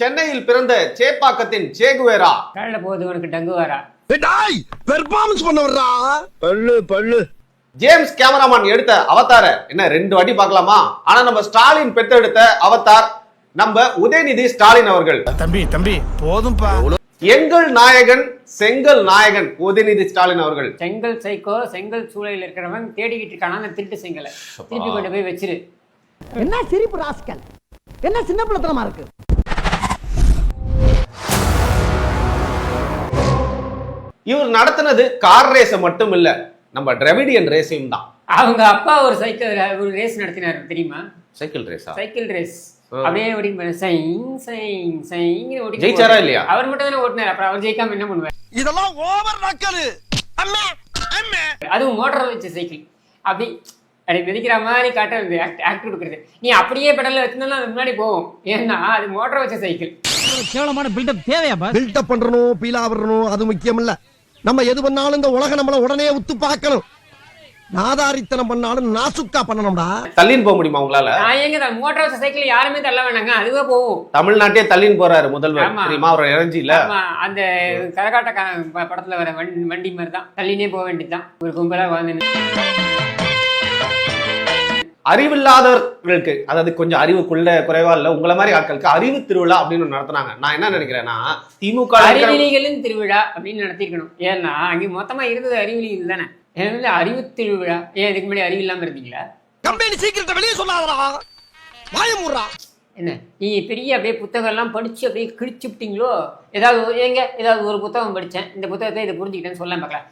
சென்னையில் பிறந்த சேப்பாக்கத்தின் சேகுவேரா கழல போகுது உனக்கு டங்குவாரா பெர்ஃபார்மன்ஸ் பண்ண வர்றா பல்லு ஜேம்ஸ் கேமராமேன் எடுத்த அவதார என்ன 2 வாட்டி பார்க்கலாமா? ஆனா நம்ம ஸ்டாலின் பெத்தெடுத்த அவதார் நம்ம உதயநிதி ஸ்டாலின் அவர்கள். தம்பி போதும்பா. எங்கள் நாயகன் செங்கல் நாயகன் உதயநிதி ஸ்டாலின் அவர்கள். செங்கல் சைக்கோ செங்கல் சூளையில் இருக்கிறவன் தேடிக்கிட்டு இருக்கானா அந்த திருட்டு செங்கலை திருப்பி கொண்டு போய் வச்சிரு. என்ன சிரிப்பு ராஸ்கல், என்ன சின்ன பிள்ளைத்தனமா இருக்கு. இவர் நடத்தினது கார் ரேஸ் மட்டும் இல்ல, நம்ம டிராவிடியன் ரேஸையும் தான். அவங்க அப்பா ஒரு சைக்கிள் ஒரு ரேஸ் நடத்தினாரு தெரியுமா? சைக்கிள் ரேஸா? Cycle race. அப்படியே ஓடிட்டு சைங் சைங் சைங் ஓடி ஜெயிச்சாரா இல்லையா? அவர் மட்டும் தானே ஓட்டினார். அப்புறம் அவர் ஜெயிக்காம என்ன பண்ணுவார்? இதெல்லாம் ஓவர் நக்கலு. அதுவும் மோட்டர் வச்ச சைக்கிள் அப்படி அப்படி மிதிக்கிற மாதிரி காட்ட ஆக்ட் கொடுக்குறது. நீ அப்படியே பெடல்ல வச்சிருந்தாலும் அது முன்னாடி போகும். ஏன்னா அது மோட்டர் வச்ச சைக்கிள். கேவலமான பில்டப் தேவையா? பில்டப் பண்றணும், பீலா வரணும், அது முக்கியம் இல்ல. நம்ம எது பண்ணாலும் இந்த உலகம் நம்மள உடனே உத்து பார்க்கணும். நாதாரித்தனம் பண்ணாலும் நாசுக்கா பண்ணணும்டா. தள்ளின்னு போக முடியுமா உங்களால? நான் எங்க மோட்டர் வச்ச சைக்கிள் யாருமே தள்ள வேணாங்க, அதுவே போகும். தமிழ்நாட்டே தள்ளின்னு போறாரு முதல்வர் தெரியுமா? அவர் இறஞ்சில அந்த கரகாட்ட படத்துல வர வண்டி மாதிரி தான் தள்ளினே போக வேண்டியதுதான். ஒரு கும்பலா வாழ்ந்து அறிவில்லாதவர்களுக்கு, அதாவது கொஞ்சம் அறிவுக்குள்ள குறைவா இல்ல உங்களை மாதிரி ஆட்களுக்கு அறிவு திருவிழா அப்படின்னு நடத்துனாங்க. நான் என்ன நினைக்கிறேன்னா, திமுக அறிவிலிகளின் திருவிழா அப்படின்னு நடத்திருக்கணும். ஏன்னா அங்கே மொத்தமா இருந்தது அறிவிலிகள் தானே. ஏன்னா அறிவு திருவிழா. ஏன் இதுக்கு முன்னாடி அறிவு இல்லாம இருந்தீங்களா? கம்பெனி சீக்கிரத்தை வெளியே சொல்லாதடா, வாய மூடுறா. என்ன நீ பெரிய அப்படியே புத்தகம் எல்லாம் படிச்சு அப்படியே கிழிச்சு விட்டீங்களோ? ஏதாவது ஒரு புத்தகம் படிச்சேன், இந்த புத்தகத்தை இதை புரிஞ்சுக்கிட்டேன்னு சொல்ல பார்க்கலாம்.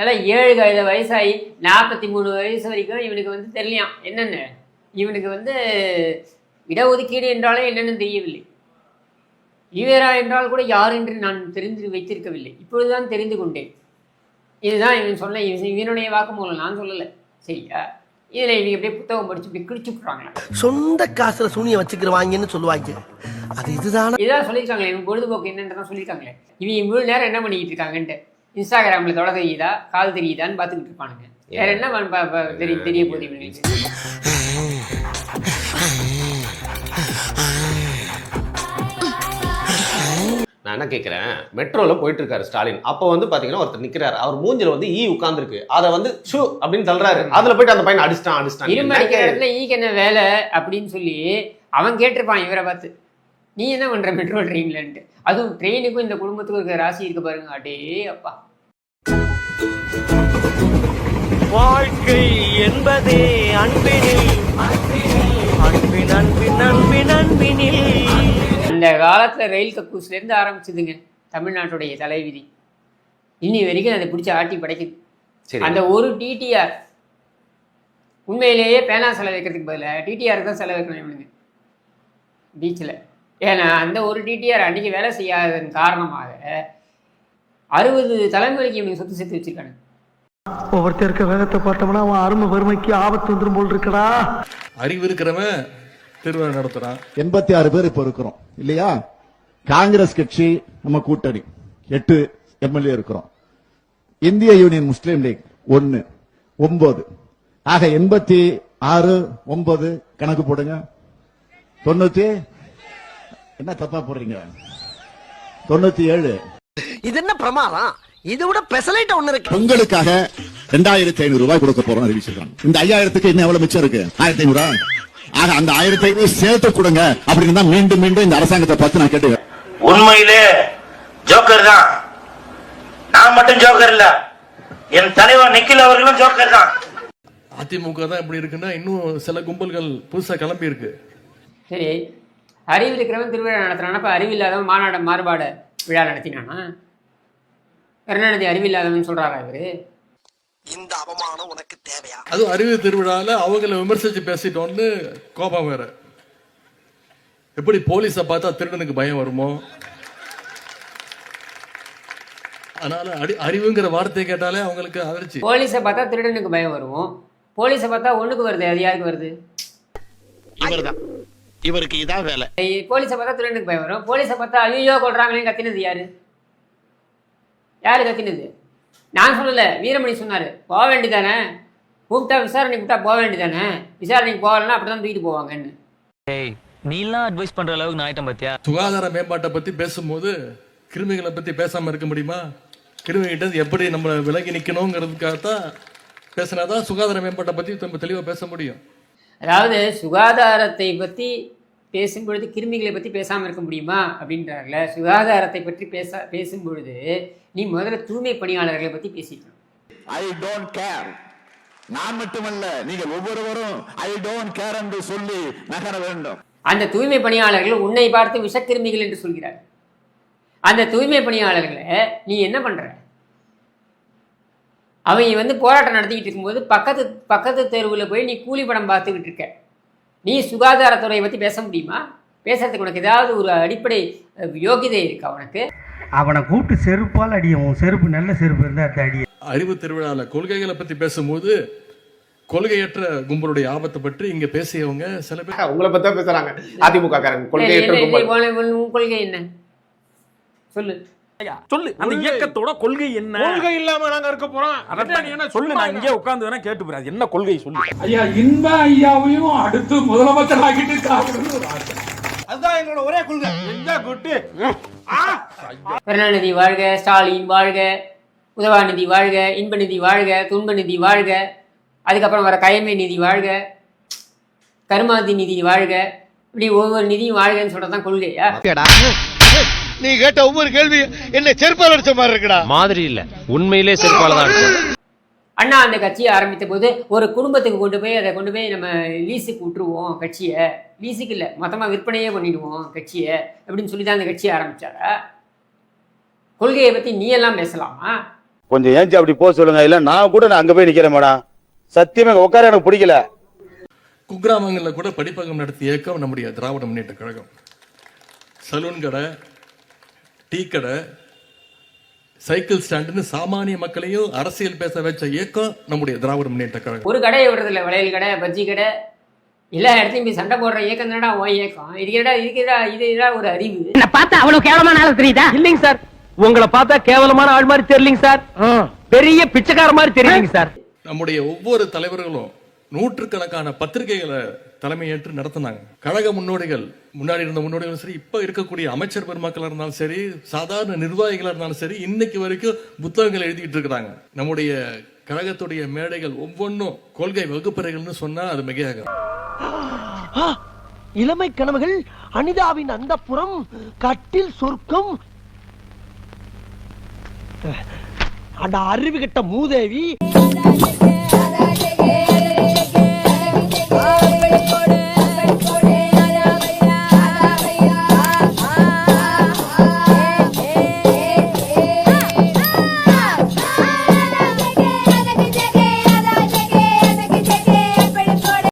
ஏன்னா 7 வயசாகி 43 வயசு வரைக்கும் இவனுக்கு வந்து தெரியலையாம் என்னென்னு. இவனுக்கு வந்து இடஒதுக்கீடு என்றாலே என்னென்னு தெரியவில்லை. ஈவேரா என்றால் கூட யார் என்று நான் தெரிந்து வைத்திருக்கவில்லை. இப்பொழுதுதான் தெரிந்து கொண்டேன். இதுதான் இவன் சொன்ன இவனுடைய வாக்குமூலம், நான் சொல்லலை. சரியா? இதில் இவங்க எப்படியே புத்தகம் படிச்சு இப்படி கிழிச்சு விட்றாங்களா? சொந்த காசுல சூனிய வச்சுக்கிறவாங்கன்னு சொல்லுவாங்க. அது இதுதான் இதான் சொல்லியிருக்காங்களே. இவன் பொழுதுபோக்கு என்னன்றதான் சொல்லியிருக்காங்களே. இவங்க இவ்வளோ நேரம் என்ன பண்ணிக்கிட்டு இருக்காங்கன்ட்டு இன்ஸ்டாகிராமில் தொட தெரியுதா கால் தெரியுதான்னு பார்த்துக்கிட்டு இருப்பானுங்க. வேற என்ன தெரிய போகுது இவங்களுக்கு? நான் என்ன கேட்கிறேன், மெட்ரோல போயிட்டு இருக்காரு ஸ்டாலின். அப்போ வந்து பாத்தீங்கன்னா ஒருத்தர் நிக்கிறாரு, அவர் மூஞ்சில வந்து ஈ உட்கார்ந்துருக்கு. அதை வந்து ஷூ அப்படின்னு தள்ளுறாரு. அதுல போயிட்டு அந்த பையன் அடிச்சிட்டான். இரும்பு அடிக்கிற இடத்துல ஈக்கு என்ன வேலை அப்படின்னு சொல்லி அவன் கேட்டிருப்பான் இவரை பார்த்து, நீ என்ன பண்ற மெட்ரோ ட்ரெயின்லன்ட்டு. அதுவும் ட்ரெயினுக்கும் இந்த குடும்பத்துக்கும் இருக்க ராசி இருக்கு பாருங்க. அடே அப்பா. வாழ்க்கை என்பதே அன்பினில், அன்பின் அன்பின் அன்பின் அன்பினில். அந்த காலத்துல ரயில் கக்கூஸ்ல இருந்து ஆரம்பிச்சதுங்க தமிழ்நாட்டுடைய தலைவிதி. இன்னி வரைக்கும் அதை பிடிச்சி ஆட்டி படைக்குது. அந்த ஒரு டிடிஆர் உண்மையிலேயே பேனா செலவு வைக்கிறதுக்கு பதிலாக டிடிஆருக்கு தான் செலவு வைக்கணும் இவனுங்க பீச்சில். ஏன்னா அந்த ஒரு டிடிஆர் அன்றைக்கி வேலை செய்யாததன் காரணமாக 60 தலைமுறைக்கு இவனுக்கு சொத்து சேர்த்து வச்சிருக்கானுங்க. ஒவ்வொருத்தர் இருக்க வேகத்தை பார்த்தோம்னா அவன் அருமை வறுமைக்கு ஆபத்து வந்துடும் போல் இருக்கடா. அறிவு இருக்கிறவன் திருவிழா நடத்துறான். 86 பேர் இப்ப இருக்கிறோம் இல்லையா? காங்கிரஸ் கட்சி நம்ம கூட்டணி 8 எம்எல்ஏ இருக்கிறோம். இந்திய யூனியன் முஸ்லீம் லீக் 1 9. ஆக 86 9 கணக்கு போடுங்க. 90 என்ன தப்பா போடுறீங்க? 97. இது என்ன பிரமாதம்? இது விட பெசலைட் ஒண்ணு இருக்கு. உங்களுக்காக 2500 ரூபாய் கொடுக்க போறோம் அறிவிச்சிருக்காங்க. இந்த 5000க்கு இன்னும் எவ்வளவு மிச்சம் இருக்கு? 1500. ஆக அந்த 1500 சேர்த்து கொடுங்க அப்படின்னு தான் மீண்டும் மீண்டும் இந்த அரசாங்கத்தை பார்த்து நான் கேட்டுக்கிறேன். உண்மையிலே ஜோக்கர் தான். நான் மட்டும் ஜோக்கர் இல்ல, என் தலைவர் நிக்கில் அவர்களும் ஜோக்கர் தான். அதிமுக தான் எப்படி இருக்குன்னா இன்னும் சில கும்பல்கள் புதுசா கிளம்பி இருக்கு. சரி, அறிவு இருக்கிறவன் திருவிழா நடத்துறானா? இப்போ அறிவில்லாதவன் மாறுபாடு விழா நடத்தினானா? கருணாநிதி அறிவில்லாதவன் சொல்றாரா இவரு? இந்த அவமானம் உனக்கு தேவையா? அது அறிவு திருவிழால அவங்களை விமர்சிச்சு பேசிட்டோன்னு கோபம் வேற. எப்படி போலீஸை பார்த்தா திருடனுக்கு பயம் வருமோ, அதனால அறிவுங்கிற வார்த்தையை கேட்டாலே அவங்களுக்கு அதிர்ச்சி. போலீஸை பார்த்தா திருடனுக்கு பயம் வருவோம், போலீஸை பார்த்தா ஒண்ணுக்கு வருது. அது யாருக்கு வருது? இவர்தான். இவருக்கு இதான் வேலை. போலீஸை பார்த்தா திருடனுக்கு பயம் வரும், போலீஸை பார்த்தா ஐயோ கொள்றாங்களே கத்தினது யாரு? யாரு கத்தினது? நான் சொல்லல, வீரமணி சொன்னாரு. போக வேண்டிதானே, கூப்பிட்டா விசாரணைக்கு விட்டா போக வேண்டியதானே, விசாரணைக்கு போகலன்னா அப்படிதான் தூக்கிட்டு போவாங்கன்னு. நீலாம் அட்வைஸ் பண்ற அளவுக்கு நான் ஆயிட்டேன் பாத்தியா. சுகாதார மேம்பாட்டை பத்தி பேசும்போது கிருமிகளை பத்தி பேசாம இருக்க முடியுமா? கிருமிகிட்ட எப்படி நம்ம விலகி நிக்கணுங்கிறதுக்காகத்தான் பேசினாதான் சுகாதார மேம்பாட்டை பத்தி நம்ம தெளிவா பேச முடியும். அதாவது சுகாதாரத்தை பற்றி பேசும்பொழுது கிருமிகளை பற்றி பேசாமல் இருக்க முடியுமா அப்படின்றாங்கல்ல. சுகாதாரத்தை பற்றி பேசும்பொழுது நீ முதல்ல தூய்மை பணியாளர்களை பற்றி பேசிக்கணும். I don't care. நான் மட்டுமல்ல, நீங்கள் ஒவ்வொருவரும் ஐ டோன்ட் கேர் என்று சொல்லி நகர வேண்டும். அந்த தூய்மை பணியாளர்கள் உன்னை பார்த்து விஷக்கிருமிகள் என்று சொல்கிறார். அந்த தூய்மை பணியாளர்களை நீ என்ன பண்ற? அவங்க போராட்டம் நடத்திக்கிட்டு இருக்கும்போது பக்கத்து தெருவில் போய் நீ கூலி படம் பார்த்துக்கிட்டு இருக்க. நீ சுகாதாரத்துறையை பற்றி பேச முடியுமா? பேசுறதுக்கு உனக்கு ஏதாவது ஒரு அடிப்படை யோகிதை இருக்கா உனக்கு? அவனை கூப்பிட்டு செருப்பால் அடியும். செருப்பு நல்ல செருப்பு இருந்தா அடிய. அறிவு திருவிழாவில் கொள்கைகளை பத்தி பேசும்போது கொள்கையற்ற கும்பலுடைய ஆபத்தை பற்றி இங்க பேசியவங்க சில பேர் உங்களை பத்தி தான் பேசுறாங்க. அதிமுக காரங்க கொள்கையற்ற கும்பல். உன் கொள்கை என்ன சொல்லு. சொல்லு, அந்த இயக்கத்தோட கொள்கை என்ன? கொள்கை இல்லாம நாங்க இருக்க போறோம். அதான் நீ என்ன சொல்லு, நான் இங்கே உட்கார்ந்து வேணா கேட்டு போறேன். என்ன கொள்கை சொல்லு. ஐயா, இன்ப ஐயாவையும் அடுத்து முதலமைச்சர் ஆகிட்டு காக்கணும்னு ஒரு ஆசை. அதுதான் எங்களோட ஒரே கொள்கை. எந்த குட்டு கருணாநிதி வாழ்க, ஸ்டாலின் வாழ்க, உதவாநிதி வாழ்க, இன்பநிதி வாழ்க, துன்பநிதி வாழ்க, அதுக்கப்புறம் வர கயமை நிதி வாழ்க, கருமாதி நிதி வாழ்க, இப்படி ஒவ்வொரு நிதியும் வாழ்கன்னு சொல்றதுதான் கொள்கையா? நீ கேட்ட ஒவ்வொரு கேள்வி என்ன செருப்பால் அடிச்ச மாதிரி இருக்குடா. மாதிரி இல்ல, உண்மையிலே செருப்பால தான் இருக்கு. அண்ணா அந்த கட்சியை ஆரம்பித்த போது ஒரு குடும்பத்துக்கு கொண்டு போய் நம்ம லீஸுக்கு விட்டுருவோம் கட்சியை. லீஸுக்கு இல்லை, மொத்தமாக விற்பனையே பண்ணிடுவோம் கட்சியை அப்படின்னு சொல்லி தான் அந்த கட்சியை ஆரம்பிச்சாரா? கொள்கையை பற்றி நீ எல்லாம் பேசலாமா? கொஞ்சம் ஏஞ்சி அப்படி போக சொல்லுங்க. இல்ல நான் கூட அங்க போய் நிக்கிறேன் மேடம். சத்தியமா உட்கார எனக்கு பிடிக்கல. குக்கிராமங்களில் கூட படிப்பகம் நடத்திய இயக்கம் நம்முடைய திராவிட முன்னேற்ற கழகம். சலூன் கடை, டீ கடை, சைக்கிள் ஸ்டாண்டுன்னு சாமானிய மக்களையும் அரசியல் பேச வச்ச இயக்கம் நம்முடைய திராவிட முன்னேற்ற கழகம். ஒரு கடையை விடுறதில்ல, வளையல் கடை, பஜ்ஜி கடை, எல்லா இடத்தையும் போய் சண்டை போடுற இயக்கம் தானடா உன் இயக்கம். இதுக்கடா ஒரு அறிவு. என்ன பார்த்தா அவ்வளவு கேவலமான ஆள் தெரியுதா? இல்லைங்க சார், உங்களை பார்த்தா கேவலமான ஆள் மாதிரி தெரியலங்க சார், பெரிய பிச்சைக்கார மாதிரி தெரியுங்க சார். நம்முடைய ஒவ்வொரு தலைவர்களும் நூற்றுக்கணக்கான பத்திரிகைகளை தலைமையேற்று நடத்தினாங்க. கழக முன்னோடிகள், முன்னாடி இருந்த முன்னோடிகளும் சரி, இப்ப இருக்கக்கூடிய அமைச்சர் பெருமக்களா இருந்தாலும் சரி, சாதாரண நிர்வாகிகளா இருந்தாலும் சரி, இன்னைக்கு வரைக்கும் புத்தகங்கள் எழுதிட்டு இருக்கிறாங்க. நம்முடைய கழகத்துடைய மேடைகள் ஒவ்வொன்றும் கொள்கை வகுப்பறைகள்னு சொன்னா அது மிகையாகும். இளமை கனவுகள், அனிதாவின் அந்தப்புறம், கட்டில் சொர்க்கம். அட அறிவு கெட்ட மூதேவி.